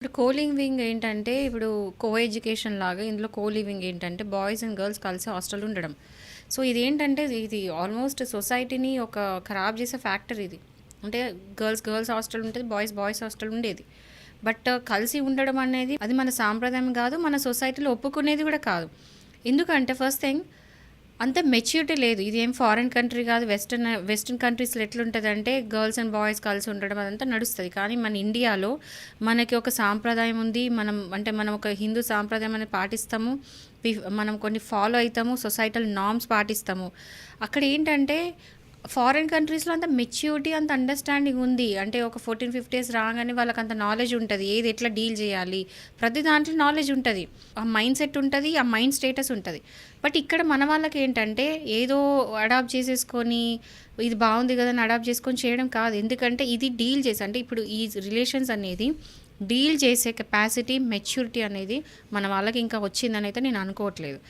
ఇప్పుడు co living ఏంటంటే, ఇప్పుడు కో ఎడ్యుకేషన్ లాగా ఇందులో కో లివింగ్ ఏంటంటే, బాయ్స్ అండ్ గర్ల్స్ కలిసి హాస్టల్ ఉండడం. సో, ఇదేంటంటే ఇది ఆల్మోస్ట్ సొసైటీని ఒక ఖరాబ్ చేసే ఫ్యాక్టర్ ఇది. అంటే గర్ల్స్ హాస్టల్ ఉంటది. బాయ్స్ హాస్టల్ ఉండేది. బట్ కలిసి ఉండడం అనేది అది మన సాంప్రదాయం కాదు. మన సొసైటీలో ఒప్పుకునేది కూడా కాదు. ఎందుకంటే ఫస్ట్ థింగ్ అంత మెచ్యూరిటీ లేదు. ఇదేం ఫారిన్ కంట్రీ కాదు. వెస్టర్న్ కంట్రీస్‌లో ఎట్లుంటదంటే గర్ల్స్ అండ్ బాయ్స్ కలిసి ఉండడం అదంతా నడుస్తది. కానీ మన ఇండియాలో మనకి ఒక సాంప్రదాయం ఉంది. మనం ఒక హిందూ సాంప్రదాయం అనేది పాటిస్తాము. మనం కొన్ని ఫాలో అయితాము. సొసైటల్ నార్మ్స్ పాటిస్తాము. అక్కడ ఏంటంటే ఫారిన్ కంట్రీస్‌లో అంత మెచ్యూరిటీ, అంత అండర్‌స్టాండింగ్ ఉంది. అంటే ఒక 14, 15 ఇయర్స్ రాగానే వాళ్ళకంత నాలెడ్జ్ ఉంటది. ఏది ఎట్లా డీల్ చేయాలి. ప్రతి దాంట్లో నాలెడ్జ్ ఉంటది. ఆ మైండ్ సెట్ ఉంటది. ఆ మైండ్ స్టేటస్ ఉంటది. బట్ ఇక్కడ మన వాళ్ళకేంటంటే ఏదో అడాప్ట్ చేసేసుకొని ఇది బావుంది గదా అని అడాప్ట్ చేసుకొని చేయడం కాదు. ఎందుకంటే ఇది డీల్ చేసి అంటే ఇప్పుడు ఈ రిలేషన్స్ అనేది డీల్ చేసే కెపాసిటీ, మెచ్యూరిటీ అనేది మన వాళ్ళకి ఇంకా వచ్చిందనైతే నేను అనుకోవట్లేదు.